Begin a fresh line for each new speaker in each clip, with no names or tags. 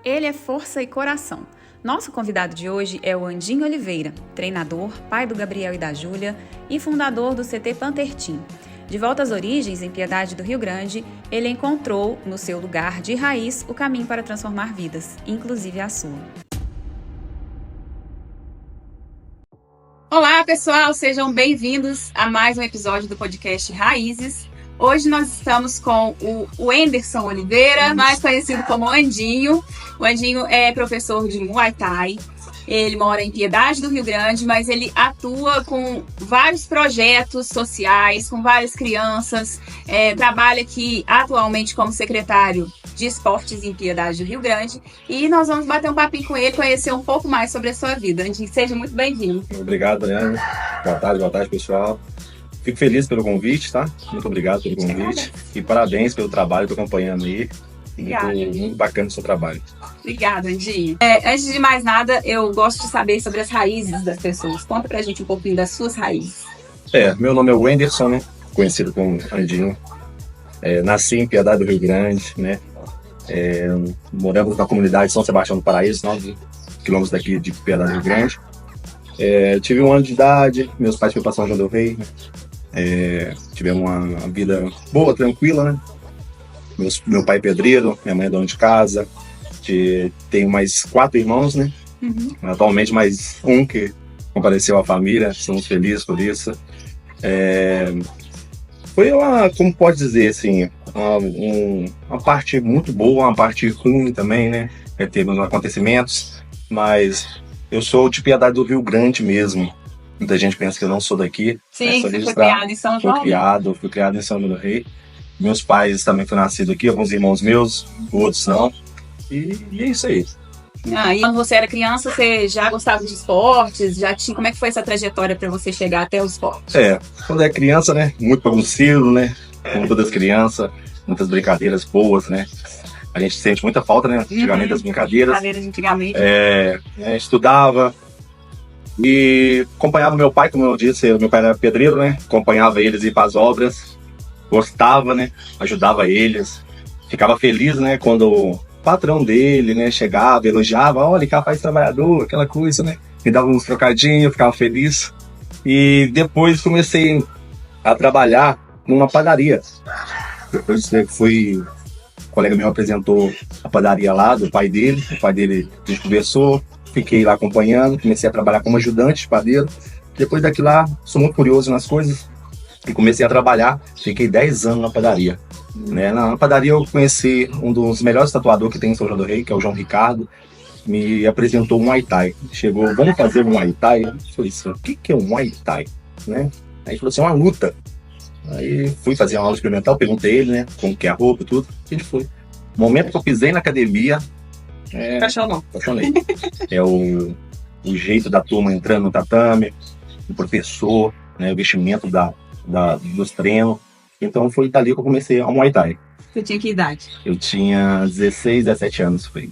Ele é força e coração. Nosso convidado de hoje é o Andinho Oliveira, treinador, pai do Gabriel e da Júlia e fundador do CT Panther Team. De volta às origens, em Piedade do Rio Grande, ele encontrou, no seu lugar de raiz, o caminho para transformar vidas, inclusive a sua. Olá, pessoal! Sejam bem-vindos a mais um episódio do podcast Raízes. Hoje nós estamos com o Wenderson Oliveira, mais conhecido como Andinho. O Andinho é professor de Muay Thai. Ele mora em Piedade do Rio Grande, mas ele atua com vários projetos sociais, com várias crianças. Trabalha aqui atualmente como secretário de esportes em Piedade do Rio Grande. E nós vamos bater um papinho com ele, conhecer um pouco mais sobre a sua vida. Andinho, seja muito bem-vindo.
Obrigado, Daniela. Boa tarde, pessoal. Fico feliz pelo convite, tá? Muito obrigado pelo convite. E parabéns pelo trabalho, estou acompanhando aí. Muito bacana o seu trabalho.
Obrigada, Andinho. Antes de mais nada, eu gosto de saber sobre as raízes das pessoas. Conta pra gente um pouquinho das suas raízes.
Meu nome é Wenderson, né? Conhecido como Andinho. Nasci em Piedade do Rio Grande, né? Moramos na comunidade São Sebastião do Paraíso, 9 quilômetros daqui de Piedade do Rio Grande. Tive 1 ano de idade, meus pais foram para São João del Rei, né? Tivemos uma vida boa, tranquila, né? Meu pai é pedreiro, minha mãe é dona de casa. Tenho mais 4 irmãos, né?
Uhum.
Atualmente mais um que compareceu à família, estamos felizes por isso. Foi como pode dizer assim, uma parte muito boa, uma parte ruim também, né? Teve uns acontecimentos, mas eu sou de Piedade do Rio Grande mesmo. Muita gente pensa que eu não sou daqui.
Sim, você foi criado em São João?
Fui criado em São João del Rei. Meus pais também foram nascidos aqui, alguns irmãos meus, outros não. E é isso aí.
E quando você era criança, você já gostava de esportes? Como é que foi essa trajetória para você chegar até o esporte?
Quando é criança, né? Muito bagunceiro, né? Como todas as crianças, muitas brincadeiras boas, né? A gente sente muita falta, né? Antigamente das brincadeiras.
Antigamente.
Estudava e acompanhava meu pai, como eu disse, meu pai era pedreiro, né? Acompanhava eles ir para as obras. Gostava, né? Ajudava eles. Ficava feliz, né? Quando o patrão dele, né? Chegava, elogiava. Olha que rapaz trabalhador, aquela coisa, né? Me dava uns trocadinhos, ficava feliz. E depois comecei a trabalhar numa padaria. Depois o colega me apresentou a padaria lá do pai dele. O pai dele, a gente conversou. Fiquei lá acompanhando. Comecei a trabalhar como ajudante de padeiro. Depois daquilo lá, sou muito curioso nas coisas. E comecei a trabalhar, fiquei 10 anos na padaria. Né? Na padaria eu conheci um dos melhores tatuadores que tem em São João del Rei, que é o João Ricardo. Me apresentou um Muay Thai. Chegou, vamos fazer um Muay Thai? Eu falei assim, o que é um Muay Thai? Né? Aí ele falou assim, é uma luta. Aí fui fazer uma aula experimental, perguntei ele, né, como que é a roupa e tudo. A gente foi. No momento que eu pisei na academia, apaixonei. O jeito da turma entrando no tatame, o professor, né, o vestimento dos treinos. Então foi dali que eu comecei a Muay Thai.
Você tinha que idade?
Eu tinha 16, 17 anos, foi.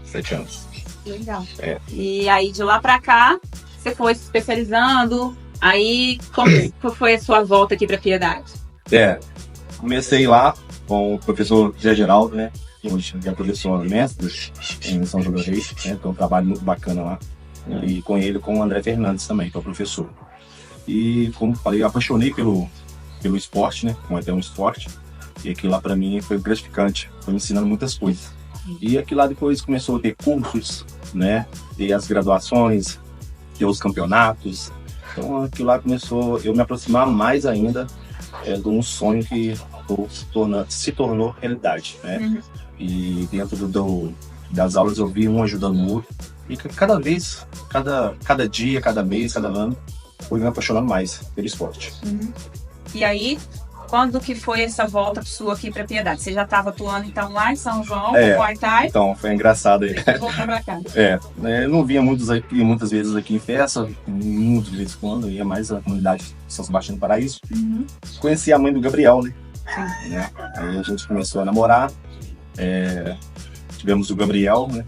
17 anos.
Legal. E aí de lá pra cá, você foi se especializando. Aí, como foi a sua volta aqui pra Piedade?
Comecei lá com o professor Zé Geraldo, né? Hoje é professor mestre em São João del Rei, né? Então um trabalho muito bacana lá. E com ele, com o André Fernandes também, que é o professor. E como falei, eu apaixonei pelo esporte, né? Como é um esporte. E aquilo lá pra mim foi gratificante. Foi me ensinando muitas coisas. E aquilo lá depois começou a ter cursos, né? Ter as graduações, ter os campeonatos. Então aquilo lá começou eu me aproximar mais ainda de um sonho que se tornou realidade, né?
Uhum.
E dentro das aulas eu vi um ajudando o outro. E cada vez, cada dia, cada mês, cada ano, fui me apaixonando mais pelo esporte.
Uhum. E aí, quando que foi essa volta sua aqui para Piedade? Você já estava atuando então lá em São João, com Muay Thai?
Então, foi engraçado aí.
Voltar pra cá.
Eu não via muitas vezes aqui em festa, muito de vez em quando, eu ia mais na comunidade de São Sebastião do Paraíso.
Uhum.
Conheci a mãe do Gabriel, né?
Sim.
Aí a gente começou a namorar, tivemos o Gabriel, né?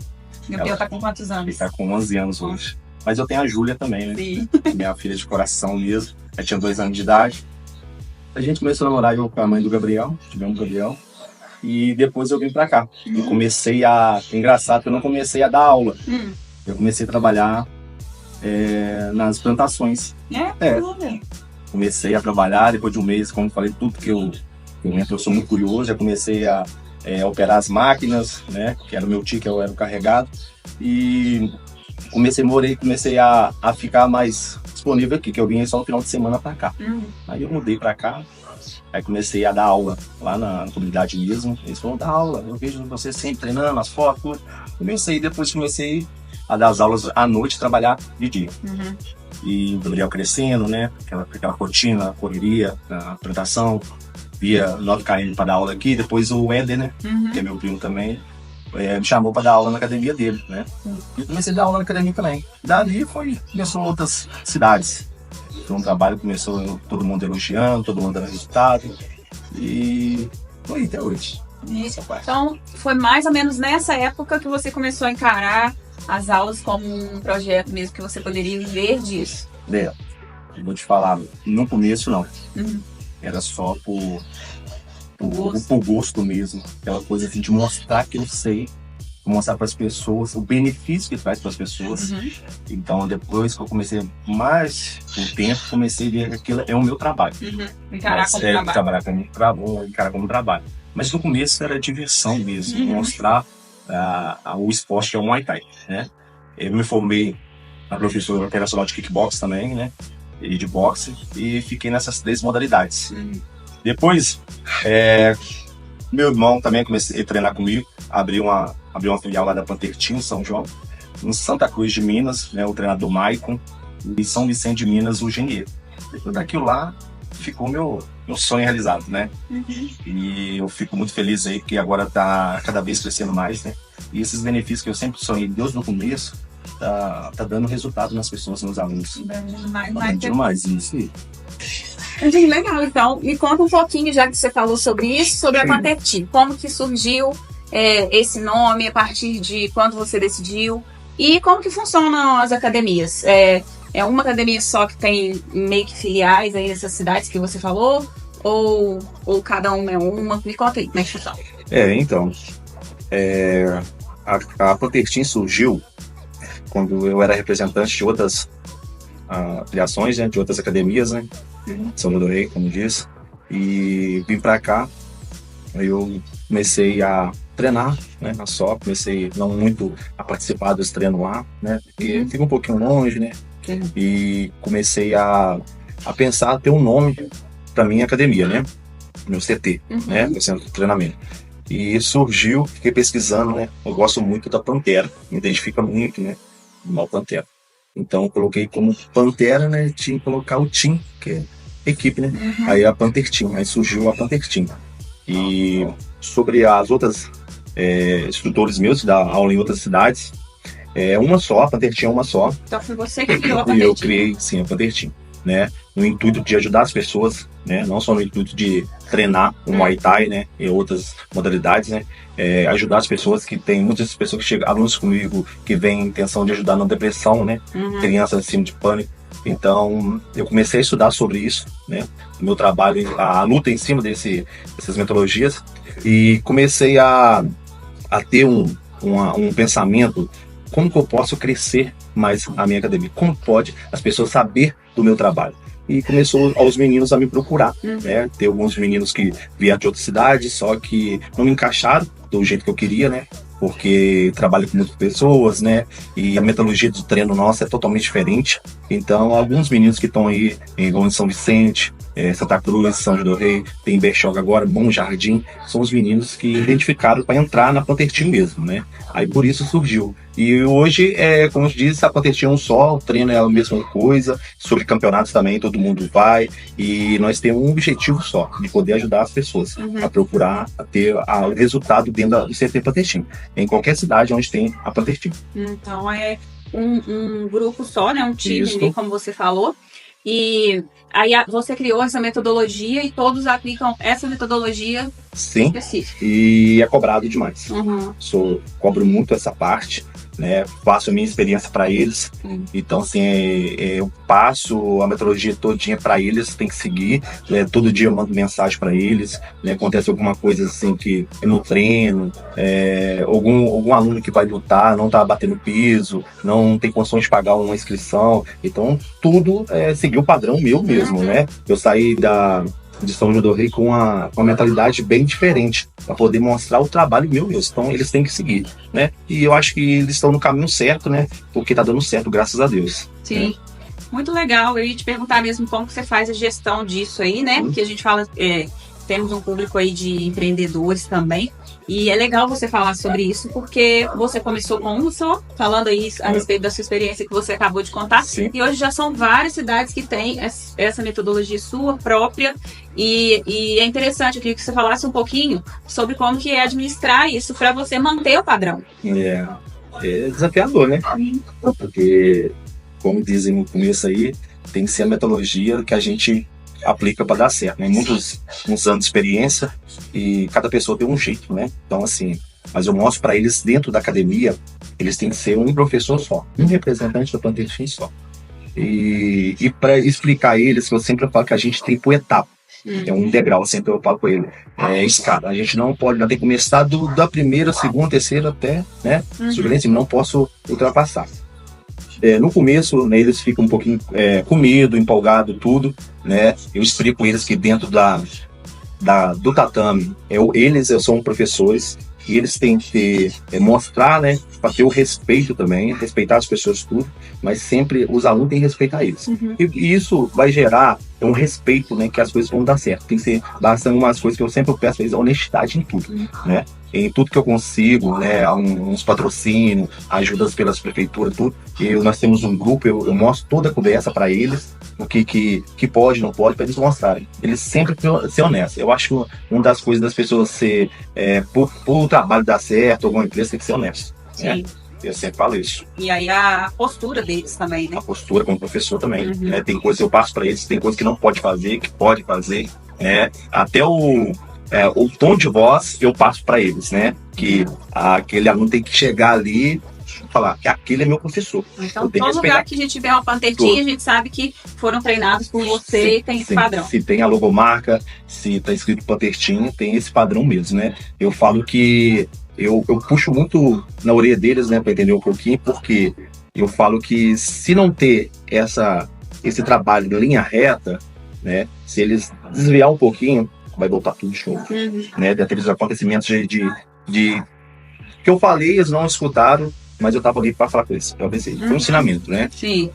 O Gabriel tá com quantos anos?
Ele tá com 11 anos hoje. Mas eu tenho a Júlia também, né?
Sim.
Minha filha de coração mesmo. Ela tinha 2 anos de idade. A gente começou a namorar eu com a mãe do Gabriel, tivemos o Gabriel. E depois eu vim para cá. E comecei a... Engraçado que eu não comecei a dar aula. Eu comecei a trabalhar nas plantações. Comecei a trabalhar, depois de um mês, como falei, tudo que eu sou muito curioso, já comecei a operar as máquinas, né? Que era o meu tio, que eu era o carregado. E comecei a ficar mais disponível aqui, que eu vim só no final de semana para cá. Aí eu mudei para cá, aí comecei a dar aula lá na comunidade mesmo. Eles falaram, dá aula, eu vejo você sempre treinando, as fotos. Depois comecei a dar as aulas à noite, trabalhar de dia. E o Gabriel crescendo, né? Aquela rotina, correria, a apresentação, via 9 km para dar aula aqui. Depois o Éder, né? Que é meu primo também, me chamou para dar aula na academia dele, né? E eu comecei a dar aula na academia também. Dali começou outras cidades. Foi um trabalho que começou todo mundo elogiando, todo mundo dando resultado. E foi até hoje.
Então, foi mais ou menos nessa época que você começou a encarar as aulas como um projeto mesmo, que você poderia viver disso.
Eu vou te falar, no começo não. Era só por gosto mesmo. Aquela coisa assim, de mostrar que eu sei, mostrar para as pessoas o benefício que traz para as pessoas. Então, depois que eu comecei mais o tempo, comecei a ver que aquilo é o meu trabalho.
Encarar
como trabalho. Mas no começo era diversão mesmo, mostrar o esporte que é o Muay Thai, né? Eu me formei na professora internacional de kickbox também, né? E de boxe, e fiquei nessas 3 modalidades. Depois, meu irmão também comecei a treinar comigo, abriu uma filial lá da Panther Team, em São João, em Santa Cruz de Minas, né? O treinador Maicon, e São Vicente de Minas, o engenheiro. Depois daquilo lá, ficou meu sonho realizado, né? E eu fico muito feliz aí que agora tá cada vez crescendo mais, né? E esses benefícios que eu sempre sonhei desde o começo, tá dando resultado nas pessoas, nos alunos. Mais isso aí.
Legal, então. Me conta um pouquinho, já que você falou sobre isso, sobre a Panther Team. Como que surgiu esse nome, a partir de quando você decidiu? E como que funcionam as academias? É uma academia só que tem meio que filiais aí nessas cidades que você falou? Ou cada uma é uma? Me conta aí, como é que funciona?
Então, a Panther Team surgiu quando eu era representante de outras filiações, né, de outras academias, né, São João do Rei, como diz, e vim para cá. Aí eu comecei a treinar, né, comecei não muito a participar dos treinos lá, né, porque fica um pouquinho longe, né, e comecei a pensar, ter um nome para minha academia, né, meu CT, né, meu centro de treinamento. E surgiu, fiquei pesquisando, né, eu gosto muito da Pantera, me identifica muito, né, mal Pantera. Então eu coloquei como Pantera, né, tinha que colocar o Team, que é equipe, né, aí a Panther Team, aí surgiu a Panther Team. E sobre as outras instrutores meus que dá aula em outras cidades, uma só, a Panther Team é uma só.
Então foi você que criou a Panther Team?
Eu criei, sim, a Panther Team, né, no intuito de ajudar as pessoas, né, não só no intuito de treinar o Muay Thai, né, e outras modalidades, né, ajudar as pessoas, que tem muitas pessoas que chegam, alunos comigo, que vêm intenção de ajudar na depressão, né, crianças acima de pânico. Então, eu comecei a estudar sobre isso, né, o meu trabalho, a luta em cima dessas metodologias, e comecei a ter um pensamento, como que eu posso crescer mais a minha academia, como pode as pessoas saber do meu trabalho. E começou os meninos a me procurar, né, tem alguns meninos que vieram de outras cidades, só que não me encaixaram do jeito que eu queria, né, porque trabalho com muitas pessoas, né, e a metodologia do treino nossa é totalmente diferente. Então, alguns meninos que estão aí em São Vicente, Santa Cruz, São João do Rei, tem Berchoga agora, Bom Jardim, são os meninos que identificaram para entrar na Panther Team mesmo, né. Aí por isso surgiu. E hoje, como eu disse, a Panther Team é um só, o treino é a mesma coisa, sobre campeonatos também, todo mundo vai, e nós temos um objetivo só, de poder ajudar as pessoas a procurar a ter o resultado dentro do CT Panther Team, em qualquer cidade onde tem a Panther Team.
Então é um grupo só, né, um time, como você falou, e aí você criou essa metodologia e todos aplicam essa metodologia específica.
E é cobrado demais. Cobro muito essa parte, né? Passo a minha experiência para eles. Então, assim, eu passo a metodologia todinha para eles, tem que seguir. Todo dia eu mando mensagem para eles, né? Acontece alguma coisa assim que no treino, algum aluno que vai lutar, não tá batendo piso, não tem condições de pagar uma inscrição. Então, tudo seguir o padrão meu mesmo, né? Eu saí de São João do Rei com uma mentalidade bem diferente, para poder mostrar o trabalho meu mesmo. Então, eles têm que seguir, né? E eu acho que eles estão no caminho certo, né? Porque tá dando certo, graças a Deus.
Sim. Né? Muito legal. Eu ia te perguntar mesmo como que você faz a gestão disso aí, né? Porque a gente fala, temos um público aí de empreendedores também. E é legal você falar sobre isso, porque você começou com um só, falando aí a respeito da sua experiência que você acabou de contar.
Sim.
E hoje já são várias cidades que têm essa metodologia sua própria. E é interessante, eu queria que você falasse um pouquinho sobre como que é administrar isso para você manter o padrão.
É desafiador, né? Porque, como dizem no começo aí, tem que ser a metodologia que a gente aplica para dar certo, né? Muitos anos de experiência e cada pessoa tem um jeito, né? Então, assim, mas eu mostro para eles dentro da academia, eles têm que ser um professor só, um representante do Pantertim só. E para explicar a eles, que eu sempre falo que a gente tem por etapa. É um degrau, sempre eu falo com ele. É escada. A gente não pode, tem que começar da primeira, segunda, terceira até, né? Não posso ultrapassar. No começo, né, eles ficam um pouquinho com medo, empolgado, tudo, né? Eu explico eles que dentro do tatame, eles são professores e eles têm que mostrar, né, para ter o respeito também, respeitar as pessoas tudo, mas sempre os alunos têm que respeitar eles. E isso vai gerar um respeito, né, que as coisas vão dar certo. Tem que ser, bastante umas coisas que eu sempre peço para eles, honestidade em tudo, né? Em tudo que eu consigo, né, uns patrocínios, ajudas pelas prefeituras, tudo. Nós temos um grupo, eu mostro toda a conversa para eles, o que pode, não pode, para eles mostrarem. Eles sempre ser honestos. Eu acho que uma das coisas das pessoas ser, por o trabalho dar certo, alguma empresa tem que ser honesto.
Sim.
Né? Eu sempre falo isso.
E aí a postura deles também, né?
A postura como professor também. Né? Tem coisas que eu passo para eles, tem coisas que não pode fazer, que pode fazer. Né? Até o tom de voz eu passo para eles, né? Que aquele aluno tem que chegar ali e falar que aquele é meu professor.
Então, todo lugar que a gente vê uma Pantertim, a gente sabe que foram treinados por você e tem esse padrão.
Se tem a logomarca, se está escrito Pantertim, tem esse padrão mesmo, né? Eu falo que eu puxo muito na orelha deles, né? Para entender um pouquinho, porque eu falo que se não ter esse trabalho de linha reta, né? Se eles desviar um pouquinho, vai voltar tudo de novo, né? Daqueles acontecimentos de que eu falei, eles não escutaram, mas eu tava ali para falar com eles, para ver se foi um ensinamento, né?
Sim.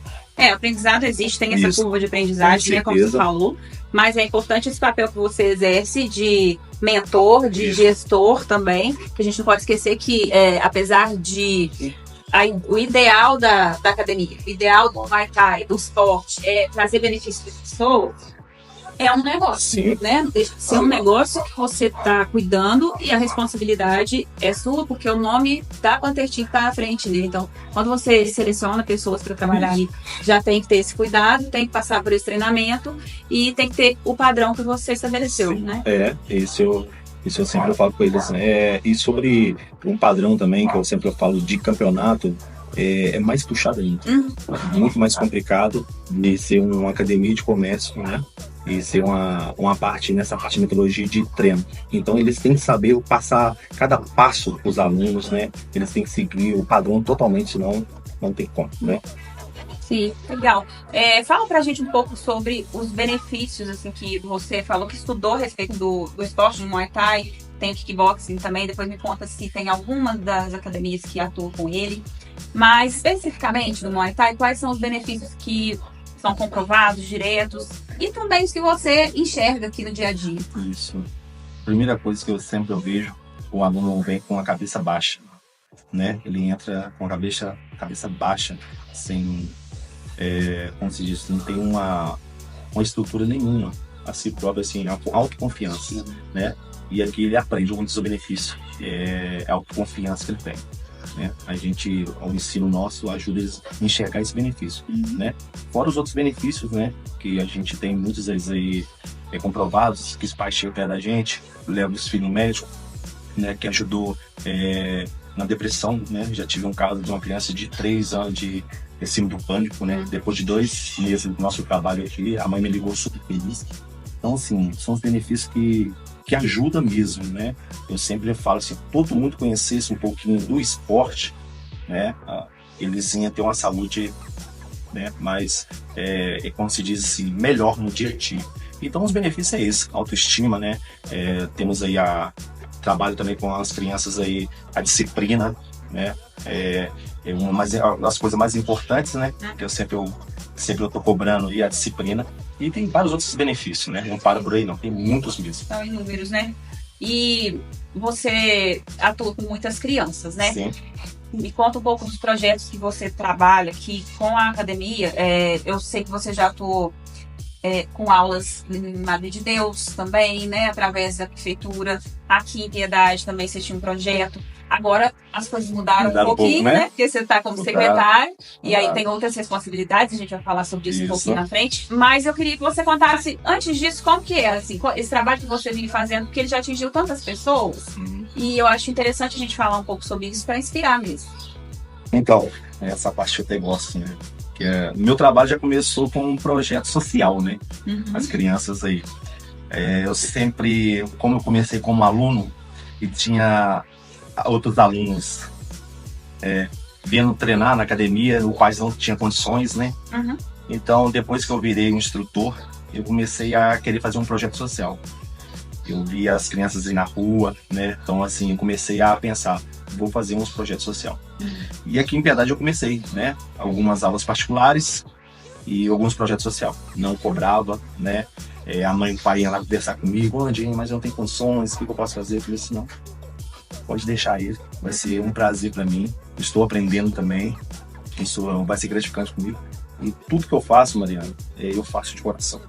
Aprendizado existe, tem essa curva de aprendizagem, né, como você falou, mas é importante esse papel que você exerce de mentor, de gestor também, que a gente não pode esquecer que, apesar de o ideal da academia, o ideal do Muay Thai, do esporte, é trazer benefícios para as pessoas, é um negócio, né? Deixa de ser um negócio que você está cuidando e a responsabilidade é sua, porque o nome da Pantertim está à frente, né? Então, quando você seleciona pessoas para trabalhar ali, já tem que ter esse cuidado, tem que passar por esse treinamento e tem que ter o padrão que você estabeleceu, né?
Isso eu sempre falo com eles, né? E sobre um padrão também, que eu sempre falo de campeonato, é mais puxado ainda. Muito mais complicado de ser uma academia de comércio, né? E ser uma parte, nessa parte de metodologia de treino. Então eles têm que saber passar cada passo para os alunos, né? Eles têm que seguir o padrão totalmente, senão não tem como, né?
Sim, legal. Fala pra gente um pouco sobre os benefícios, assim, que você falou que estudou a respeito do esporte do Muay Thai, tem o kickboxing também, depois me conta se tem alguma das academias que atuam com ele. Mas, especificamente do Muay Thai, quais são os benefícios que são comprovados, diretos, e também os que você enxerga aqui no dia a dia?
Isso. Primeira coisa que eu sempre vejo, o aluno vem com a cabeça baixa, né? Ele entra com a cabeça baixa, sem, como se diz, não tem uma estrutura nenhuma a si próprio, assim, autoconfiança, né? E aqui ele aprende um dos benefícios, a autoconfiança que ele tem. Né? O ensino nosso ajuda eles a enxergar esse benefício, né? Fora os outros benefícios, né? Que a gente tem muitos deles aí comprovados, que os pais chegam perto da gente, levam os filhos no médico, né? Que ajudou na depressão, né? Já tive um caso de uma criança de 3 anos de síndrome do pânico, né? Depois de 2 meses do nosso trabalho aqui, a mãe me ligou super feliz. Então, assim, são os benefícios que ajudam mesmo, né? Eu sempre falo assim, todo mundo conhecesse um pouquinho do esporte, né? Eles iam ter uma saúde, né? Mais, como se diz assim, melhor no dia a dia. Então, os benefícios é esse, autoestima, né? Temos aí trabalho também com as crianças aí, a disciplina, né? Uma das coisas mais importantes, né? Que eu sempre tô cobrando aí a disciplina. E tem vários outros benefícios, né? Não para por aí, não. Tem muitos mesmo.
São inúmeros, né? E você atua com muitas crianças, né?
Sim.
Me conta um pouco dos projetos que você trabalha aqui com a academia. Eu sei que você já atuou com aulas em Madre de Deus também, né? Através da prefeitura. Aqui em Piedade também você tinha um projeto. Agora as coisas mudaram um pouquinho, né? Porque você está como secretário e aí tem outras responsabilidades, a gente vai falar sobre isso um pouquinho na frente. Mas eu queria que você contasse, antes disso, como que era, assim, esse trabalho que você vinha fazendo, porque ele já atingiu tantas pessoas. E eu acho interessante a gente falar um pouco sobre isso para inspirar mesmo.
Então, essa parte eu até gosto, né? Meu trabalho já começou com um projeto social, né? As crianças aí. Eu sempre, como eu comecei como aluno e tinha outros alunos vindo treinar na academia, os quais não tinham condições, né? Então, depois que eu virei um instrutor, eu comecei a querer fazer um projeto social. Eu via as crianças aí na rua, né? Então, assim, eu comecei a pensar, vou fazer uns projetos sociais. E aqui em Piedade eu comecei, né? Algumas aulas particulares e alguns projetos sociais. Não cobrava, né? A mãe e o pai iam lá conversar comigo, Andinho, mas eu não tenho condições, o que eu posso fazer? Eu falei assim, não, pode deixar ele, vai ser um prazer para mim, estou aprendendo também, isso vai ser gratificante comigo. E tudo que eu faço, Mariana, eu faço de coração,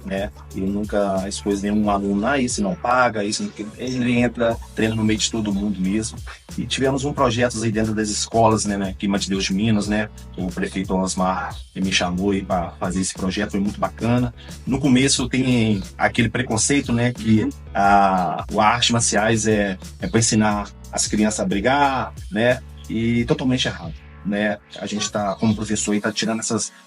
né? Eu nunca expus nenhum aluno, isso não paga, isso não... Ele entra, treina no meio de todo mundo mesmo. E tivemos projetos aí dentro das escolas, né? Aqui em Madre de Deus de Minas, né? O prefeito Osmar me chamou aí para fazer esse projeto, foi muito bacana. No começo tem aquele preconceito, né? Que a arte marciais é para ensinar as crianças a brigar, né? E totalmente errado. Né? A gente está, como professor, está tirando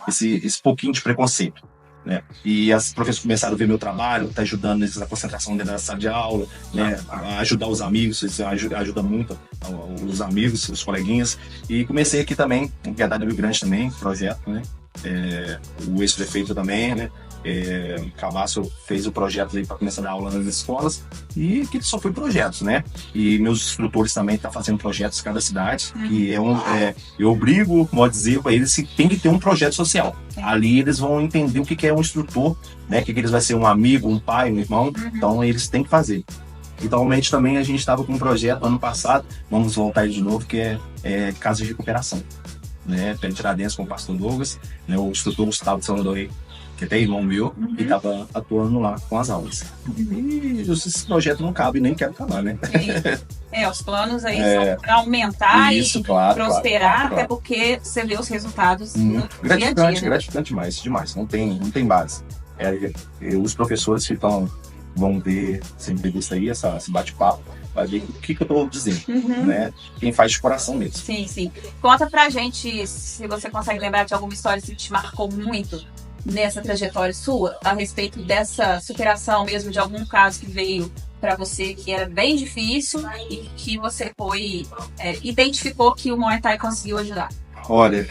esse pouquinho de preconceito, né? E as professoras começaram a ver meu trabalho, tá ajudando na concentração dentro da sala de aula, né? A ajudar os amigos, isso ajuda muito os amigos, os coleguinhas. E comecei aqui também, em Piedade do Rio Grande também, projeto, né? O ex-prefeito também, né? Cavasso fez o projeto aí para começar a dar aula nas escolas e que só foi projetos, né? E meus instrutores também estão fazendo projetos em cada cidade, que eu obrigo, pode dizer, para eles que tem que ter um projeto social. Ali eles vão entender o que é um instrutor, né? Que eles vai ser um amigo, um pai, um irmão, então eles têm que fazer. Atualmente também a gente estava com um projeto ano passado, vamos voltar aí de novo, que é Casa de Recuperação, né? Pé de Tiradentes com o pastor Douglas, né? O instrutor Gustavo de São Lodorei, que até irmão meu, e estava atuando lá com as aulas. E esse projeto não cabe, nem quero acabar, né?
Os planos aí são para aumentar
isso,
e
claro,
prosperar,
claro.
Até porque você vê os resultados
gratificante,
dia a dia, né?
Gratificante demais, não tem base. Os professores que vão ver essa entrevista aí, esse bate-papo, vai ver o que eu estou dizendo, né? Quem faz de coração mesmo.
Sim. Conta pra gente, se você consegue lembrar de alguma história que te marcou muito nessa trajetória sua, a respeito dessa superação mesmo de algum caso que veio para você que era bem difícil e que você identificou que o Muay Thai conseguiu ajudar.
Olha,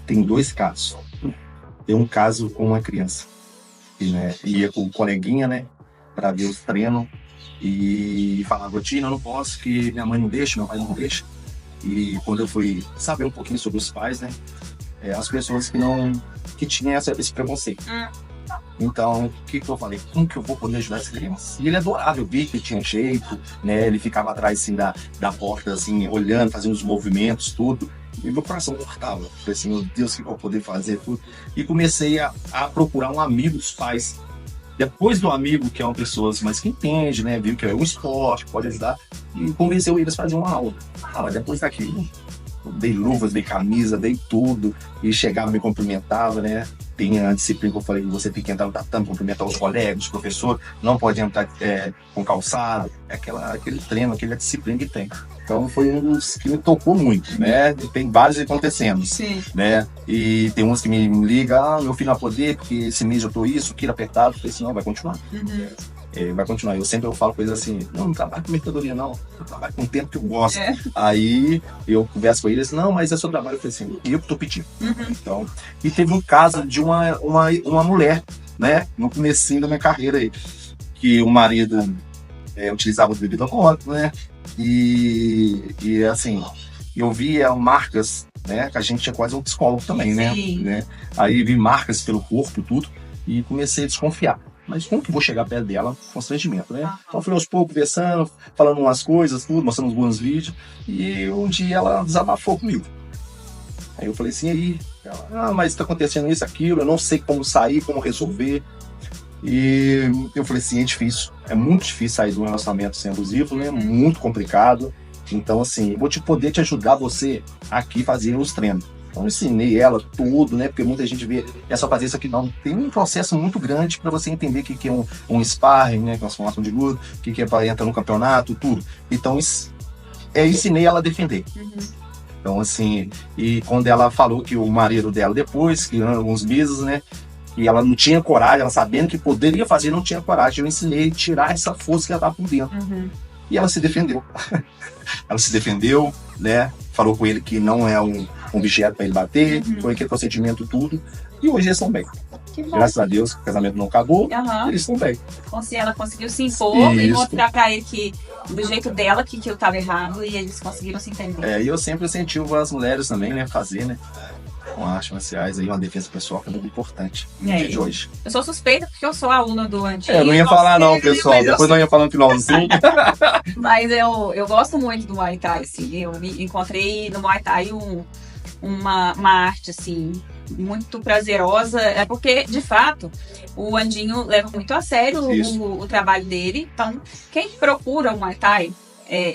tem 2 casos. Tem um caso com uma criança que, né, ia com o coleguinha, né, para ver os treinos e falava, Tina, eu não posso, que minha mãe não deixa, meu pai não deixa. E quando eu fui saber um pouquinho sobre os pais, né, as pessoas que tinham esse preconceito. Então, o que eu falei? Como que eu vou poder ajudar essa criança? E ele adorava, eu vi que ele tinha jeito, né? Ele ficava atrás assim, da porta, assim, olhando, fazendo os movimentos, tudo. E meu coração cortava. Falei assim, meu Deus, o que eu vou poder fazer? Tudo. E comecei a procurar um amigo dos pais. Depois do amigo, que é uma pessoa mais que entende, né? Viu que é um esporte, pode ajudar. E convenceu eles a fazer uma aula. Mas depois daquilo, dei luvas, dei camisa, dei tudo. E chegava, me cumprimentava, né?
tem a disciplina que eu falei, você tem que entrar no tatame, cumprimentar os colegas, os professores, não pode entrar com calçado, aquele treino, aquela disciplina que tem. Então foi um dos que me tocou muito, né? E tem vários acontecendo,
Sim.
né? E tem uns que me ligam, meu filho não vai poder, porque esse mês eu tô isso, aquilo apertado. Eu falei assim, não, vai continuar. Vai continuar. Eu falo coisas assim, não trabalho com mercadoria não, eu trabalho com o tempo que eu gosto. Aí eu converso com eles, não, mas é seu trabalho. Eu falei assim, eu que tô pedindo. Então, e teve um caso de uma mulher, né, no comecinho da minha carreira aí, que o marido utilizava bebida alcoólica, né, e assim, eu via marcas, né, que a gente é quase um psicólogo também, né? Aí vi marcas pelo corpo, tudo, e comecei a desconfiar. Mas como que eu vou chegar perto dela? Constrangimento, né? Então fui aos poucos conversando, falando umas coisas, tudo, mostrando uns bons vídeos, e um dia ela desabafou comigo. Aí eu falei assim, aí, ela, mas tá acontecendo isso, aquilo, eu não sei como sair, como resolver. E eu falei assim, é muito difícil sair de um relacionamento sem abusivo, né? Muito complicado. Então, assim, eu vou poder te ajudar você aqui fazer os treinos. Então, eu ensinei ela tudo, né? Porque muita gente vê, é só fazer isso aqui, não. Tem um processo muito grande para você entender o que é um sparring, né? Que é uma formação de luta, o que é para entrar no campeonato, tudo. Então, ensinei ela a defender. Então, assim, e quando ela falou que o marido dela, depois, que alguns meses, né? E ela não tinha coragem, ela sabendo que poderia fazer, não tinha coragem. Eu ensinei a tirar essa força que ela estava por dentro. E ela se defendeu. Ela se defendeu, né? Falou com ele que não é um objeto para ele bater, foi aquele procedimento tudo. E hoje eles estão bem. Graças a Deus, o casamento não acabou, eles estão bem.
Ela conseguiu se impor e mostrar pra ele que do jeito dela que eu tava errado e eles conseguiram se entender.
E eu sempre incentivo as mulheres também, né? Fazer, né? Com artes marciais aí, uma defesa pessoal que é muito importante no dia de hoje.
Eu sou suspeita porque eu sou aluna do Andinho.
Eu não ia falar não, pessoal. Depois não ia falar no final do filme.
Mas eu gosto muito do Muay Thai, assim. Eu encontrei no Muay Thai uma arte, assim, muito prazerosa. É porque, de fato, o Andinho leva muito a sério o trabalho dele. Então, quem procura o Muay Thai,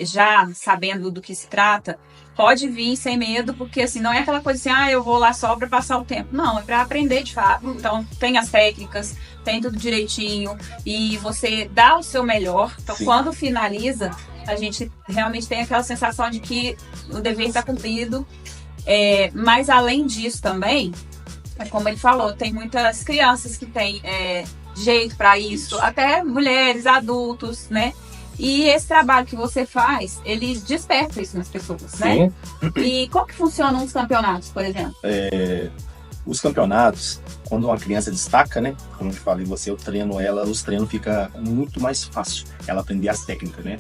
já sabendo do que se trata, pode vir sem medo, porque assim, não é aquela coisa assim, eu vou lá só para passar o tempo. Não, é para aprender de fato. Então, tem as técnicas, tem tudo direitinho e você dá o seu melhor. Então, quando finaliza, a gente realmente tem aquela sensação de que o dever está cumprido. Mas além disso também, como ele falou, tem muitas crianças que têm jeito para isso, até mulheres, adultos, né? E esse trabalho que você faz, ele desperta isso nas pessoas, né? E como que funcionam os campeonatos, por exemplo?
Os campeonatos, quando uma criança destaca, né? Como eu falei, eu treino ela, os treinos fica muito mais fácil ela aprender as técnicas, né?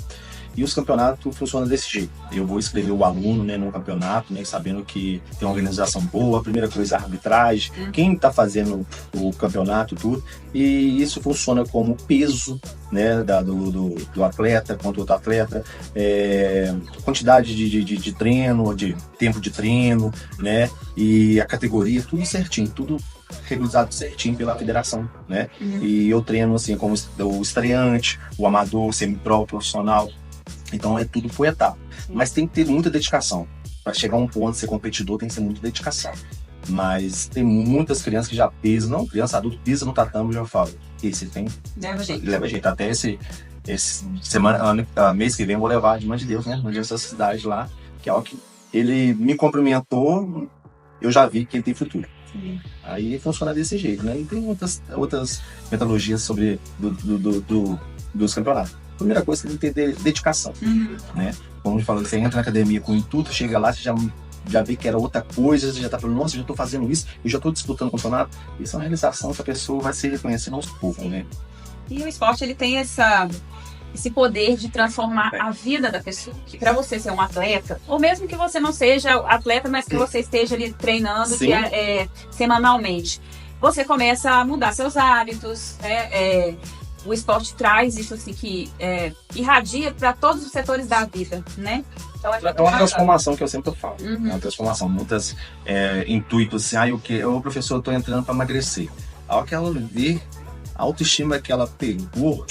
E os campeonatos funcionam desse jeito. Eu vou escrever o aluno, né, no campeonato, né, sabendo que tem uma organização boa. A primeira coisa é a arbitragem, quem está fazendo o campeonato, tudo. E isso funciona como peso, né, do atleta contra outro atleta, quantidade de treino, de tempo de treino, né, e a categoria, tudo certinho, tudo regularizado certinho pela federação, né? E eu treino assim como o estreante, o amador, o semi-pro, profissional. Então é tudo por etapa. Mas tem que ter muita dedicação. Para chegar a um ponto de ser competidor tem que ter muita dedicação. Mas tem muitas crianças que já pisam, não, criança adulta pisa no tatame e já fala, esse tem.
Leva jeito.
Leva jeito. Até esse mês que vem eu vou levar de mãe de Deus, né? Nessa cidade lá, que é o que ele me cumprimentou, eu já vi que ele tem futuro. Aí funciona desse jeito, né? E tem outras metodologias sobre dos campeonatos. A primeira coisa, você tem que ter dedicação, né? Como eu falei, você entra na academia com intuito, chega lá, você já vê que era outra coisa, você já tá falando, nossa, eu já estou fazendo isso, eu já estou disputando o campeonato. Isso é uma realização que a pessoa vai se reconhecendo aos poucos, né?
E o esporte, ele tem esse poder de transformar a vida da pessoa. Que para você ser um atleta, ou mesmo que você não seja atleta, mas que você esteja ali treinando semanalmente, você começa a mudar seus hábitos, o esporte traz isso assim que irradia para todos os setores da vida, né? Então,
é uma transformação que eu sempre falo. É uma transformação. Muitas intuitos assim, professor, eu estou entrando para emagrecer. A hora que ela vê a autoestima que ela pegou,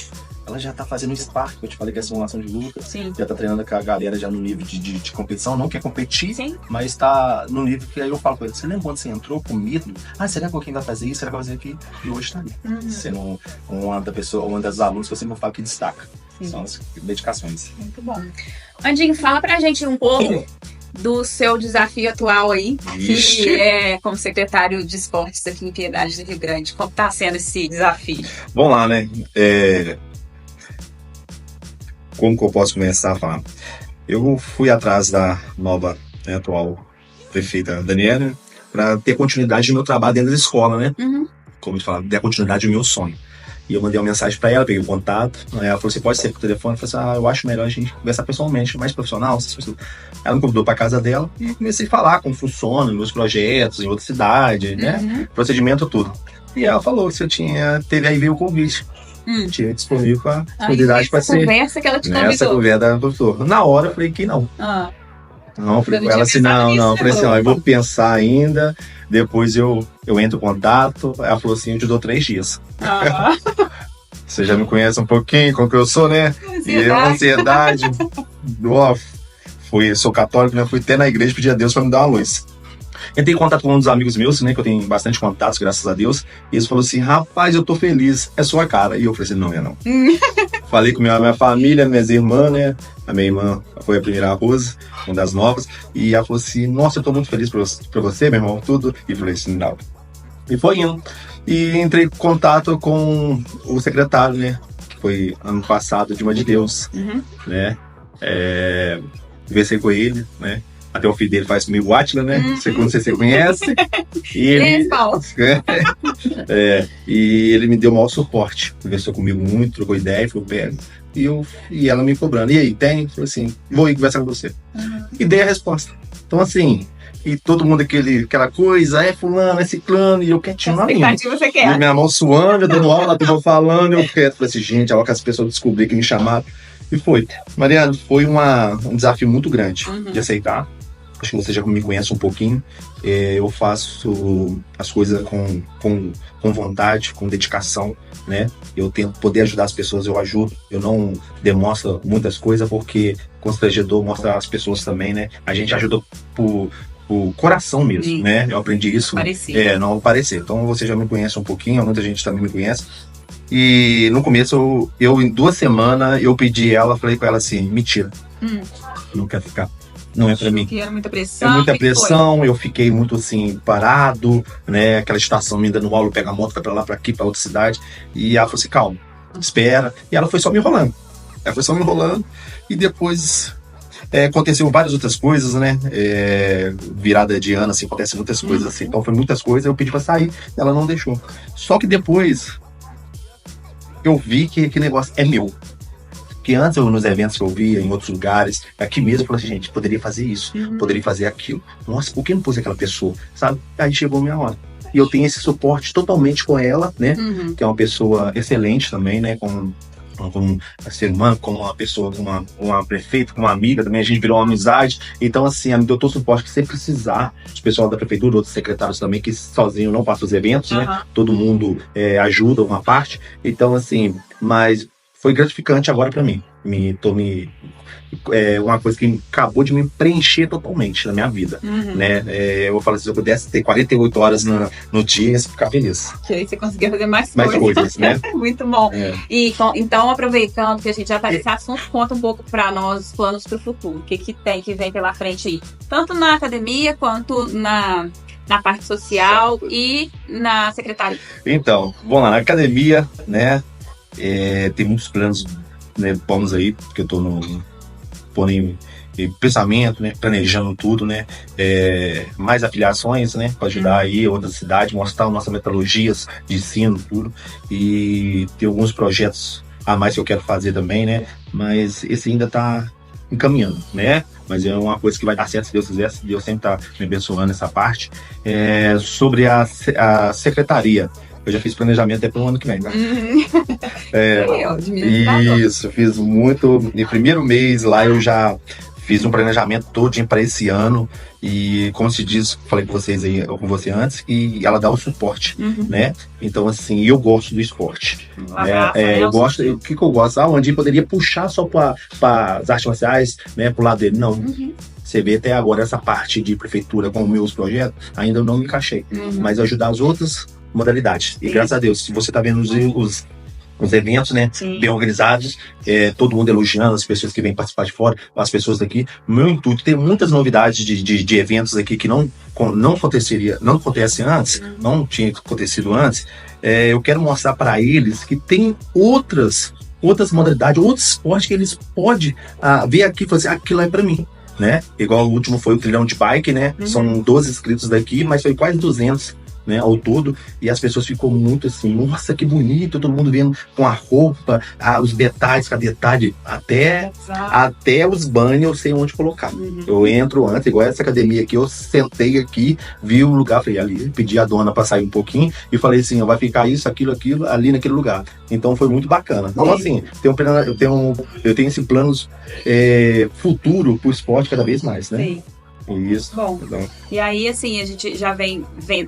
ela já tá fazendo Spark, eu te falei que é simulação de luta.
Sim.
Já tá treinando com a galera já no nível de competição, não quer competir,
Sim.
mas tá no nível que aí eu falo com ele, você lembra quando você entrou com medo? Será que alguém vai fazer isso? Será que vai fazer aquilo? E hoje tá ali. Sendo uma das alunos que eu sempre falo que destaca.
Sim.
São as dedicações.
Muito bom. Andinho, fala pra gente um pouco do seu desafio atual aí,
Ixi.
que é como secretário de esportes aqui em Piedade do Rio Grande. Como tá sendo esse desafio?
Vamos lá, né? Como que eu posso começar a falar? Eu fui atrás da nova, né, atual prefeita Daniela para ter continuidade do meu trabalho dentro da escola, né? Como eu falo, ter continuidade do meu sonho. E eu mandei uma mensagem para ela, peguei o contato. Aí ela falou, você pode ser por telefone? Eu falei assim, eu acho melhor a gente conversar pessoalmente, mais profissional. Ela me convidou para casa dela e eu comecei a falar como funciona, meus projetos em outra cidade, né? Procedimento, tudo. E ela falou que aí veio o convite. Tinha disponível com a disponibilidade para ser.
Conversa que ela te convidou.
Nessa conversa da professora. Na hora eu falei que não. Não, eu falei com ela assim, não. Eu falei assim, eu vou pensar ainda, depois eu entro em contato. Ela falou assim, eu te dou 3 dias. Você já me conhece um pouquinho, como que eu sou, né? E ansiedade. Sou católico, né? Fui até na igreja pedir a Deus para me dar uma luz. Entrei em contato com um dos amigos meus, né? Que eu tenho bastante contatos, graças a Deus. E eles falaram assim, rapaz, eu tô feliz, é sua cara. E eu falei assim, não é não. Falei com minha família, minhas irmãs, né? A minha irmã foi a primeira Rosa, uma das novas. E ela falou assim, nossa, eu tô muito feliz pra você, meu irmão, tudo. E falei assim, não. E foi indo. E entrei em contato com o secretário, né? Que foi ano passado, Dilma de Deus, né? Conversei com ele, né? Até o filho dele faz comigo o Átila, né? Não sei se você conhece. E ele, e ele me deu o maior suporte. Conversou comigo muito, trocou ideia, falou, pega. E ela me cobrando. E aí, tem? Falei assim, vou ir conversar com você. E dei a resposta. Então, assim, e todo mundo aquela coisa, fulano, é ciclano, e eu quietinho na minha.
Você quer.
E minha mão suando, eu dando aula, eu falando, eu quero. Falei assim, gente, olha que as pessoas descobriram que me chamaram. E foi. Mariana, foi um desafio muito grande de aceitar. Acho que você já me conhece um pouquinho. Eu faço as coisas com vontade, com dedicação, né? Eu tento poder ajudar as pessoas, eu ajudo. Eu não demonstro muitas coisas porque constrangedor mostra as pessoas também, né? A gente ajuda por coração mesmo, né? Eu aprendi isso. Não parecer. Então você já me conhece um pouquinho, muita gente também me conhece. E no começo, eu em 2 semanas, eu pedi ela, falei com ela assim, mentira, não quero ficar. Não é pra mim.
É muita pressão.
É muita pressão, eu fiquei muito assim, parado, né? Aquela estação me dando aula, eu pego a moto, vai pra lá, pra aqui, pra outra cidade. E ela falou assim, calma, espera. E ela foi só me enrolando. E depois aconteceu várias outras coisas, né? Virada de ano, assim, acontece muitas coisas assim. Então foi muitas coisas, eu pedi pra sair, ela não deixou. Só que depois eu vi que aquele negócio é meu. Porque antes, nos eventos que eu via, em outros lugares, aqui mesmo, eu falei assim, gente, poderia fazer isso, poderia fazer aquilo. Nossa, por que não pôs aquela pessoa, sabe? Aí chegou a minha hora. E eu tenho esse suporte totalmente com ela, né? Que é uma pessoa excelente também, né? Como ser humano, como uma pessoa, como uma prefeita, como uma amiga também, a gente virou uma amizade. Então, assim, ela me deu todo o suporte que você precisar. Os pessoal da prefeitura, outros secretários também, que sozinho não passam os eventos, né? Todo mundo ajuda uma parte. Então, assim, mas foi gratificante agora pra mim. Uma coisa que acabou de me preencher totalmente na minha vida, né? Eu vou falar assim, se eu pudesse ter 48 horas no dia, eu ia ficar feliz.
Que aí você conseguia fazer mais
coisas, né?
Muito bom. E então, aproveitando que a gente já tá nesse assunto, conta um pouco pra nós os planos pro futuro. O que vem pela frente aí? Tanto na academia, quanto na parte social e na secretaria.
Então, vamos lá, na academia, né? Tem muitos planos, né, bons aí, porque eu tô em pensamento, né, planejando tudo, né, mais afiliações, né, para ajudar aí outras cidades, mostrar nossas metodologias de ensino, tudo, e tem alguns projetos a mais que eu quero fazer também, né, mas esse ainda tá encaminhando, né, mas é uma coisa que vai dar certo se Deus quiser, se Deus sempre tá me abençoando essa parte. Sobre a secretaria, eu já fiz planejamento até para o ano que vem, né? Isso, fiz muito. No primeiro mês lá eu já Fiz um planejamento todinho para esse ano e, como se diz, falei com vocês aí, com você antes, e ela dá o suporte, né? Então, assim, eu gosto do esporte. Eu gosto, o que eu gosto? O Andinho poderia puxar só para as artes marciais, né, pro lado dele. Não. Você vê até agora essa parte de prefeitura com meus projetos, ainda não me encaixei. Mas ajudar as outras modalidades. E graças a Deus, se você tá vendo os eventos, né, bem organizados, todo mundo elogiando as pessoas que vêm participar de fora, as pessoas daqui. Meu intuito, tem muitas novidades de eventos aqui que não acontece antes, não tinha acontecido antes. Eu quero mostrar para eles que tem outras modalidades, outros esportes que eles podem ver aqui e falar assim, aquilo é para mim, né? Igual o último foi o trilhão de bike, né? São 12 inscritos daqui, mas foi quase 200, né, ao todo, e as pessoas ficam muito assim, nossa, que bonito, todo mundo vendo com a roupa, os detalhes, cada detalhe, até os banhos eu sei onde colocar. Eu entro antes, igual essa academia aqui, eu sentei aqui, vi o lugar, falei ali, pedi a dona para sair um pouquinho e falei assim, vai ficar isso, aquilo, ali naquele lugar. Então foi muito bacana. Então assim, eu tenho esse plano futuro pro esporte cada vez mais, né?
Sim.
Isso.
Bom,
então.
E aí assim, a gente já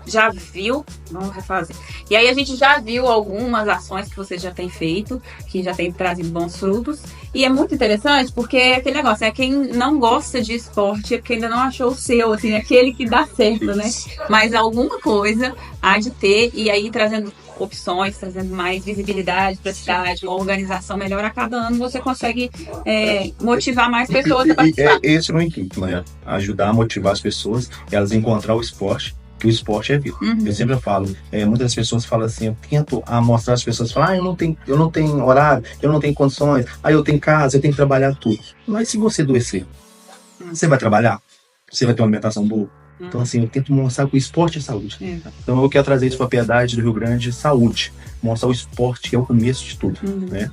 já viu, vamos refazer. E aí a gente já viu algumas ações que você já tem feito, que já tem trazido bons frutos. E é muito interessante porque é aquele negócio, quem não gosta de esporte é porque ainda não achou o seu, assim, aquele que dá certo, né? Mas alguma coisa há de ter, e aí trazendo opções, trazendo mais visibilidade para a cidade, uma organização melhor a cada ano, você consegue motivar mais pessoas a participar.
Esse é o intuito, né? Ajudar a motivar as pessoas, elas encontrar o esporte, que o esporte é vida. Eu sempre falo, muitas pessoas falam assim, eu tento mostrar às pessoas, falam, eu não tenho horário, eu não tenho condições, eu tenho casa, eu tenho que trabalhar tudo. Mas se você adoecer, você vai trabalhar? Você vai ter uma alimentação boa? Então, assim, eu tento mostrar que o esporte é saúde. Então, eu quero trazer isso para a Piedade do Rio Grande, saúde. Mostrar o esporte, que é o começo de tudo, né?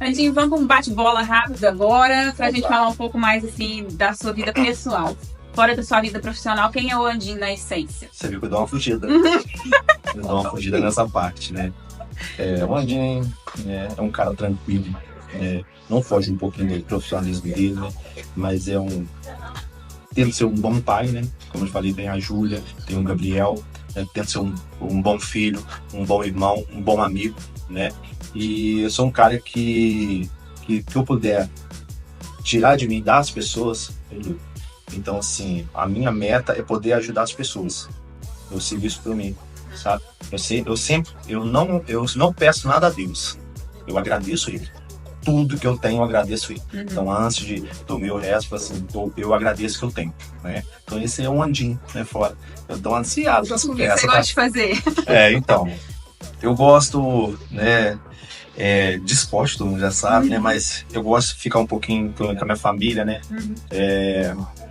Andinho, vamos para um bate-bola rápido agora, para a gente falar um pouco mais, assim, da sua vida pessoal. Fora da sua vida profissional, quem é o Andinho na essência?
Você viu que eu dou uma fugida. Eu dou uma fugida nessa parte, né? O Andinho é um cara tranquilo, não foge um pouquinho do profissionalismo dele, né? Mas tento ser um bom pai, né? Como eu falei, tem a Júlia, tem o Gabriel, tento ser um bom filho, um bom irmão, um bom amigo, né? E eu sou um cara que eu puder tirar de mim, dar às pessoas, então assim, a minha meta é poder ajudar as pessoas. Eu sigo isso por mim, sabe? Eu não peço nada a Deus, eu agradeço Ele. Tudo que eu tenho, eu agradeço ele. Então, antes do meu resto, assim, eu agradeço que eu tenho, né? Então, esse é um Andinho, né, fora. Eu tô ansiado com essa conversa.
Você gosta de fazer?
Então, eu gosto, né, de esporte, todo mundo já sabe, né? Mas eu gosto de ficar um pouquinho com a minha família, né?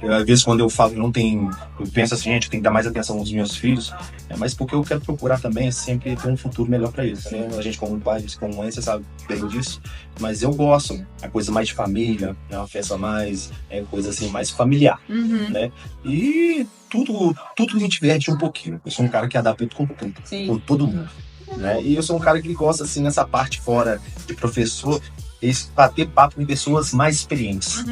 Às vezes, quando eu falo, eu penso assim, gente, eu tenho que dar mais atenção aos meus filhos, mas porque eu quero procurar também sempre ter um futuro melhor para eles, né? A gente, como pai, como mãe, você sabe bem disso, mas eu gosto, a coisa mais de família, né? Uma festa mais, coisa assim, mais familiar, né? E tudo que a gente verte um pouquinho. Eu sou um cara que adapta com todo mundo, né? E eu sou um cara que gosta, assim, nessa parte fora de professor, bater papo com pessoas mais experientes.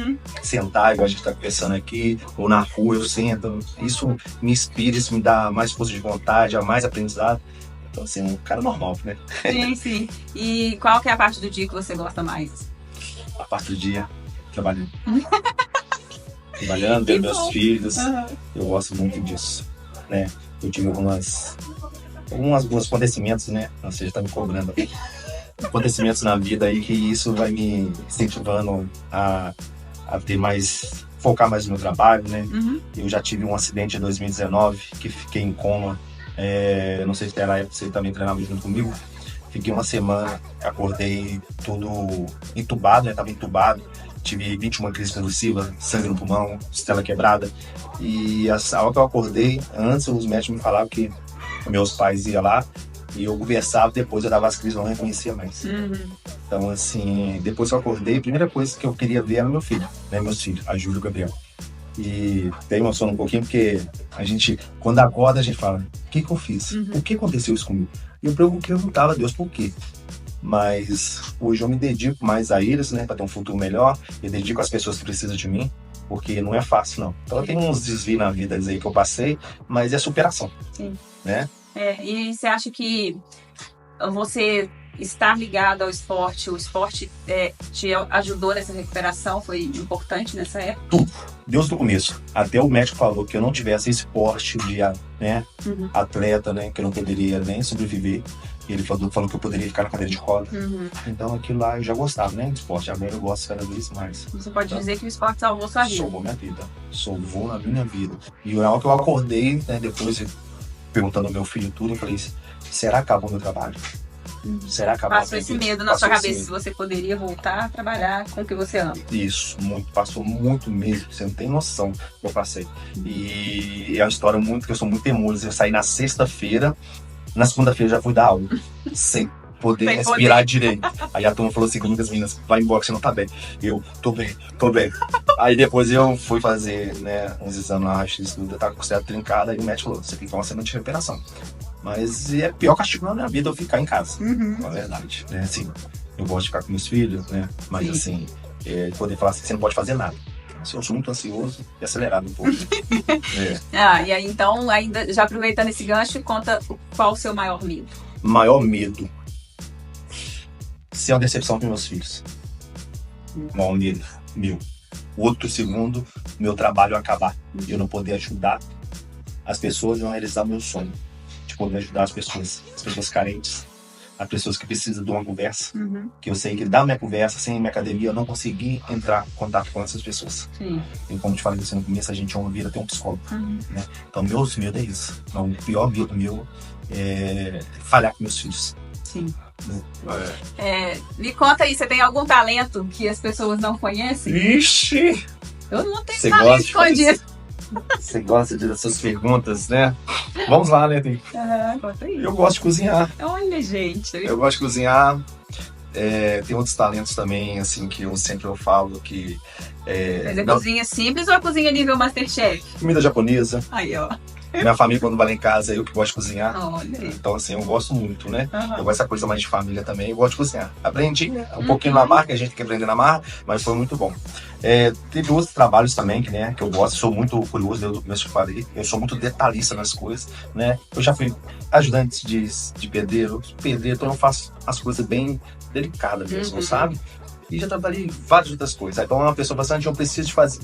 Sentar, igual a gente está conversando aqui, ou na rua eu sento. Isso me inspira, isso me dá mais força de vontade, mais aprendizado. Então, assim, um cara normal, né?
Sim. E qual que é a parte do dia que você gosta mais?
A parte do dia, trabalhando. Trabalhando, vendo meus filhos. Eu gosto muito disso, né? Eu tive alguns acontecimentos, né? Você já está me cobrando aqui. Acontecimentos na vida aí que isso vai me incentivando a focar mais no meu trabalho, né? Eu já tive um acidente em 2019 que fiquei em coma. Não sei se era a época que você também treinava junto comigo. Fiquei uma semana, acordei todo entubado, né? Tava entubado. Tive 21 crises convulsivas, sangue no pulmão, costela quebrada. E a hora que eu acordei, antes os médicos me falavam que meus pais iam lá e eu conversava, depois eu dava as crises, não reconhecia mais. Então, assim, depois que eu acordei, a primeira coisa que eu queria ver era meu filho, né? Meus filhos, a Júlia e o Gabriel. E até emociona um pouquinho, porque a gente, quando acorda, a gente fala, o que eu fiz? Por que aconteceu isso comigo? E eu perguntava a Deus por quê. Mas hoje eu me dedico mais a eles, né? Para ter um futuro melhor. Eu dedico às pessoas que precisam de mim. porque não é fácil, não. Então tem uns desvios na vida aí que eu passei, mas é superação.
Sim.
Né?
E você acha que você estar ligado ao esporte, o esporte te ajudou nessa recuperação, foi importante nessa época?
Tudo. Desde o começo. Até o médico falou que eu não tivesse esporte de atleta, né, que eu não poderia nem sobreviver. Ele falou que eu poderia ficar na cadeira de roda. Então aquilo lá eu já gostava, né, de esporte. Agora eu gosto cada vez mais.
Você pode dizer que o esporte salvou sua vida?
Salvou minha vida. Salvou na minha vida. E é algo que eu acordei, né, depois perguntando ao meu filho tudo, eu falei, será que acabou meu trabalho? Será que
passou esse medo na sua cabeça se você poderia voltar a trabalhar com o que você ama?
Isso, passou muito mesmo, você não tem noção que eu passei. E é uma história muito que eu sou muito teimoso. Eu saí na sexta-feira, na segunda-feira já fui dar aula, sem poder respirar direito. Aí a turma falou assim comigo, as meninas, vai embora que você não tá bem. Eu, tô bem. Aí depois eu fui fazer, né, uns exames lá, eu tava com a costela trincada, e o médico falou, você tem que tomar uma semana de recuperação. Mas é pior castigo na minha vida eu ficar em casa, na verdade, né, assim, eu gosto de ficar com meus filhos, né, mas assim, poder falar assim, você não pode fazer nada. Assim, eu sou muito ansioso e acelerado um pouco.
E aí então, ainda já aproveitando esse gancho, conta qual o seu maior medo?
Maior medo. Ser uma decepção para meus filhos. Maior medo, meu. Outro segundo, meu trabalho acabar. Eu não poder ajudar as pessoas a realizar meu sonho. De poder ajudar as pessoas carentes, as pessoas que precisam de uma conversa. Que eu sei que da minha conversa, sem minha academia, eu não consegui entrar em contato com essas pessoas. E como te falei assim, no começo, a gente é uma vida, tem um psicólogo. Né? Então, meus medos é isso. Então, o pior medo meu é falhar com meus filhos.
Sim. Me conta aí, você tem algum talento que as pessoas não conhecem?
Ixi!
Eu não tenho talento escondido.
Você gosta dessas perguntas, né? Vamos lá, né?
Conta aí.
Eu gosto de cozinhar.
Olha, gente.
Eu gosto de cozinhar. Tem outros talentos também, assim, que eu sempre falo que...
Mas é cozinha simples ou é cozinha nível Masterchef?
Comida japonesa.
Aí, ó.
Minha família, quando vai lá em casa, eu que gosto de cozinhar.
Olha aí.
Então, assim, eu gosto muito, né? Eu gosto dessa coisa mais de família também, eu gosto de cozinhar. Aprendi, né? Um pouquinho na marca, a gente tem que aprender na marca, mas foi muito bom. Teve outros trabalhos também, que eu gosto, sou muito curioso, eu começo a falei, eu sou muito detalhista nas coisas, né? Eu já fui ajudante de pedreiro, então eu faço as coisas bem delicadas mesmo, sabe? E já trabalhei em várias outras coisas. Então uma pessoa bastante, eu preciso de fazer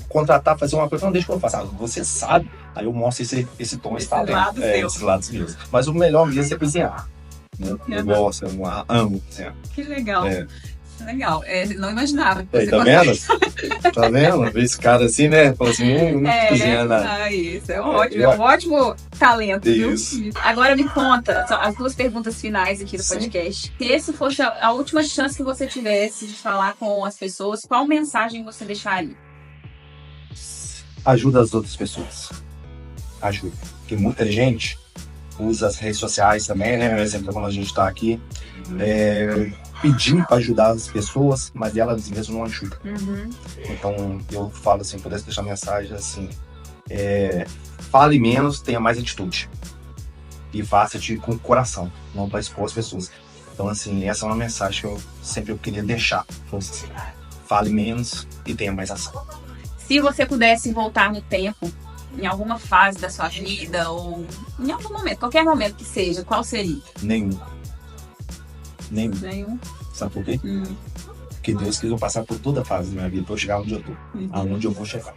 uma coisa, não deixa que eu faça. Você sabe, aí eu mostro esse tom, esse talento. Esses lados meus. Mas o melhor mesmo é cozinhar. Né? Eu gosto, eu amo cozinhar.
Que legal. Legal, não imaginava.
Tá vendo? Tá vendo? Esse cara assim, né? Fala assim, não cozinha nada.
Isso, é ótimo, é um ótimo talento.
Isso.
Viu? Agora me conta, as duas perguntas finais aqui do podcast. Se esse fosse a última chance que você tivesse de falar com as pessoas, qual mensagem você deixaria?
Ajuda as outras pessoas. Ajuda. Porque muita gente usa as redes sociais também, né? Por exemplo, quando a gente tá aqui, pedindo para ajudar as pessoas, mas elas mesmas não ajudam. Então eu falo assim, pudesse deixar mensagem assim, fale menos, tenha mais atitude e faça-te com o coração, não para expor as pessoas. Então assim, essa é uma mensagem que eu sempre queria deixar. Assim, fale menos e tenha mais ação.
Se você pudesse voltar no tempo, em alguma fase da sua vida ou em algum momento, qualquer momento que seja, qual seria?
Nenhum. Sabe por quê? Porque Deus quis eu passar por toda a fase da minha vida para eu chegar onde eu tô, aonde eu vou chegar.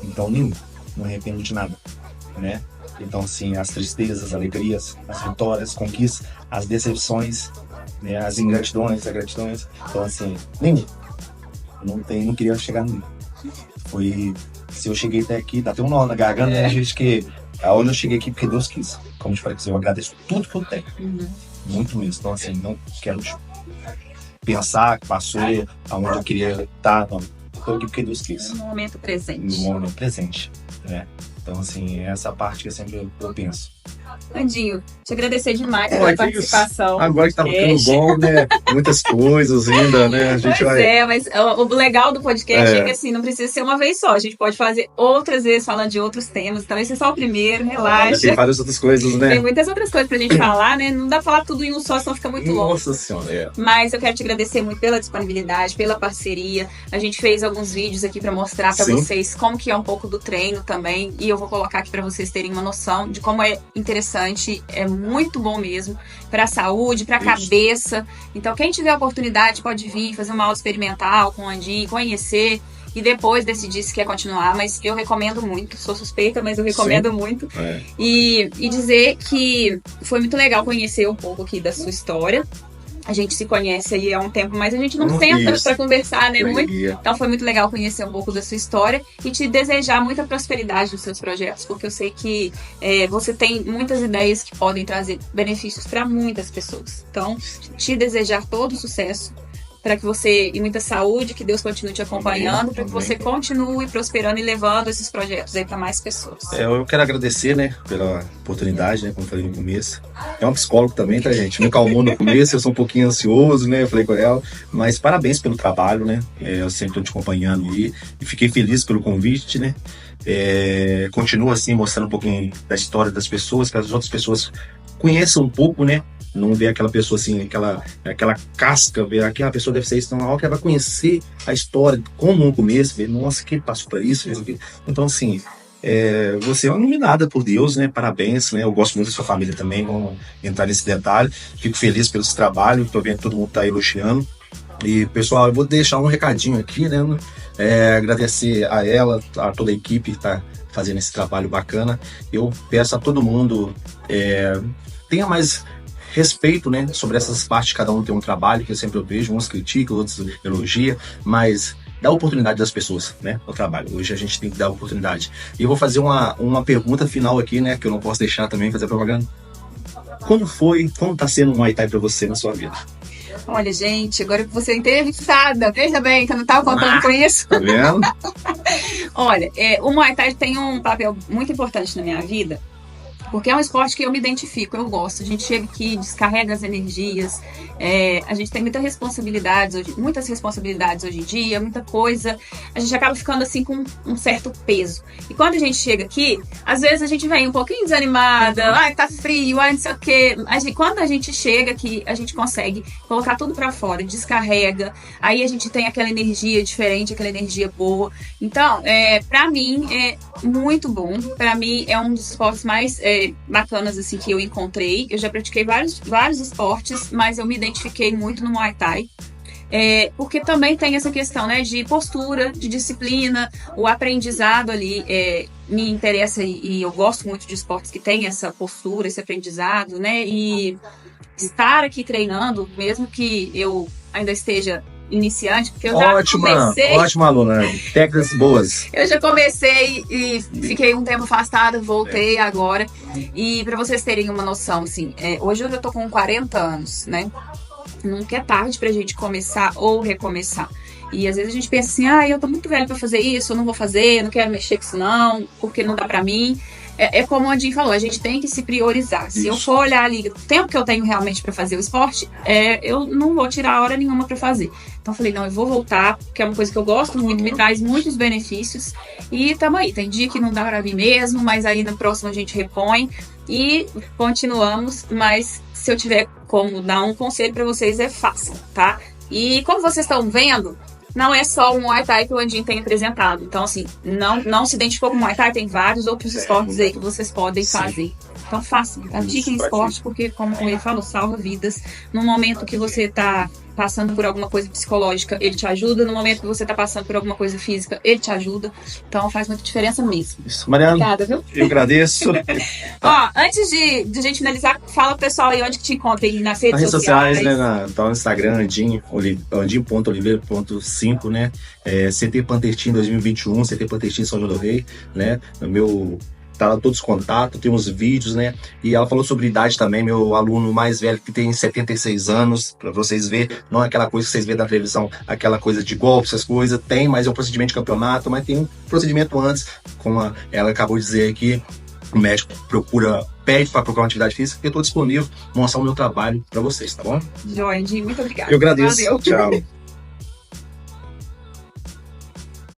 Então nenhum, não arrependo de nada, né? Então assim, as tristezas, as alegrias, as vitórias, as conquistas, as decepções, né? As ingratidões, as gratidões. Então assim, nenhum. Não queria chegar nenhum. Se eu cheguei até aqui, dá até um nó na garganta, né, gente, que aonde eu cheguei aqui porque Deus quis. Como eu te falei, eu agradeço tudo que eu tenho. Muito mesmo. Então, assim, não quero pensar que passou aonde eu queria estar, não. Estou aqui porque Deus quis.
No momento presente.
No momento presente, né? Então, assim, essa parte que sempre eu penso.
Andinho, te agradecer demais pela participação.
Agora que tá ficando bom, né? Muitas coisas ainda, né? A gente vai...
mas o legal do podcast é que assim, não precisa ser uma vez só. A gente pode fazer outras vezes falando de outros temas. Talvez seja só o primeiro, relaxa.
Tem várias outras coisas, né?
Tem muitas outras coisas pra gente falar, né? Não dá pra falar tudo em um só, senão fica muito longo.
Nossa Senhora,
Mas eu quero te agradecer muito pela disponibilidade, pela parceria. A gente fez alguns vídeos aqui pra mostrar pra vocês como que é um pouco do treino também. E eu vou colocar aqui pra vocês terem uma noção de como é interessante, é muito bom mesmo pra saúde, pra cabeça. Então quem tiver a oportunidade pode vir fazer uma aula experimental com o Andinho, conhecer e depois decidir se quer continuar, mas eu recomendo muito, sou suspeita, mas eu recomendo muito. E dizer que foi muito legal conhecer um pouco aqui da sua história. A gente se conhece aí há um tempo, mas a gente não senta pra conversar, né? Então foi muito legal conhecer um pouco da sua história e te desejar muita prosperidade nos seus projetos, porque eu sei que você tem muitas ideias que podem trazer benefícios para muitas pessoas. Então, te desejar todo sucesso, para que você, e muita saúde, que Deus continue te acompanhando, para que você continue prosperando e levando esses projetos aí para mais pessoas.
Eu quero agradecer, né, pela oportunidade, né, como eu falei no começo. É um psicólogo também, tá, gente? Me calmou no começo, eu sou um pouquinho ansioso, né, eu falei com ela, mas parabéns pelo trabalho, né, eu sempre estou te acompanhando aí, e fiquei feliz pelo convite, né. Continua assim, mostrando um pouquinho da história das pessoas, que as outras pessoas conheçam um pouco, né. Não ver aquela pessoa assim, aquela casca, ver aquela pessoa deve ser isso, então que ela vai conhecer a história, como no começo, ver, nossa, que ele passou por isso, fez aquilo. Então, assim, você é uma iluminada por Deus, né? Parabéns, né? Eu gosto muito da sua família também, vamos entrar nesse detalhe. Fico feliz pelo seu trabalho, tô vendo que todo mundo tá elogiando. E, pessoal, eu vou deixar um recadinho aqui, né? Agradecer a ela, a toda a equipe que tá fazendo esse trabalho bacana. Eu peço a todo mundo, tenha mais respeito, né, sobre essas partes, cada um tem um trabalho, que eu sempre vejo, uns criticam, outros elogiam, mas dá oportunidade das pessoas, né, ao trabalho. Hoje a gente tem que dar oportunidade. E eu vou fazer uma pergunta final aqui, né, que eu não posso deixar também, fazer propaganda. Como tá sendo o Muay Thai pra você na sua vida?
Olha, gente, agora que você é entrevistada, veja bem, que eu não estava contando com isso.
Tá vendo?
Olha, o Muay Thai tem um papel muito importante na minha vida, porque é um esporte que eu me identifico, eu gosto. A gente chega aqui, descarrega as energias, a gente tem muitas responsabilidades hoje em dia, muita coisa. A gente acaba ficando assim com um certo peso. E quando a gente chega aqui, às vezes a gente vem um pouquinho desanimada, tá frio, não sei o quê. Quando a gente chega aqui, a gente consegue colocar tudo pra fora, descarrega, aí a gente tem aquela energia diferente, aquela energia boa. Então, pra mim, é muito bom. Pra mim, é um dos esportes mais bacanas assim que eu encontrei. Eu já pratiquei vários esportes, mas eu me identifiquei muito no Muay Thai. Porque também tem essa questão, né, de postura, de disciplina, o aprendizado ali me interessa e eu gosto muito de esportes que tem essa postura, esse aprendizado, né, e estar aqui treinando, mesmo que eu ainda esteja iniciante, porque eu já comecei...
Ótima aluna, técnicas boas.
Eu já comecei e fiquei um tempo afastada, voltei agora. E pra vocês terem uma noção, assim, hoje eu já tô com 40 anos, né? Nunca é tarde pra gente começar ou recomeçar. E às vezes a gente pensa assim, eu tô muito velho pra fazer isso, eu não vou fazer, não quero mexer com isso não, porque não dá pra mim. Como o Andinho falou, a gente tem que se priorizar. Se eu for olhar ali o tempo que eu tenho realmente para fazer o esporte, eu não vou tirar hora nenhuma para fazer. Então eu falei, não, eu vou voltar, porque é uma coisa que eu gosto muito, me traz muitos benefícios. E tamo aí, tem dia que não dá para mim mesmo, mas aí no próximo a gente repõe e continuamos. Mas se eu tiver como dar um conselho para vocês, façam, tá? E como vocês estão vendo, não é só o Muay Thai que o Andinho tem apresentado. Então, assim, não se identificou com o Muay Thai, tem vários outros esportes aí que vocês podem fazer. Então, façam, pratiquem esporte, porque, como ele falou, salva vidas. No momento que você está passando por alguma coisa psicológica, ele te ajuda. No momento que você está passando por alguma coisa física, ele te ajuda. Então, faz muita diferença mesmo.
Isso, Mariana.
Obrigada, viu?
Eu agradeço.
Antes de a gente finalizar, fala pro pessoal aí onde que te encontra aí nas redes
sociais. Né? Tá no Instagram, andinho.5, né? CT Panther Team 2021, CT Panther Team São João do Rei, né? Tá lá todos os contatos, tem uns vídeos, né? E ela falou sobre idade também, meu aluno mais velho que tem 76 anos, pra vocês verem, não é aquela coisa que vocês vêem na televisão, aquela coisa de golpe, essas coisas, tem, mas é um procedimento de campeonato, mas tem um procedimento antes, como ela acabou de dizer aqui, o médico procura pede para procurar uma atividade física, eu estou disponível para mostrar o meu trabalho para vocês, tá bom?
Joia, Andinho, muito obrigada.
Eu agradeço.
Valeu.
Tchau.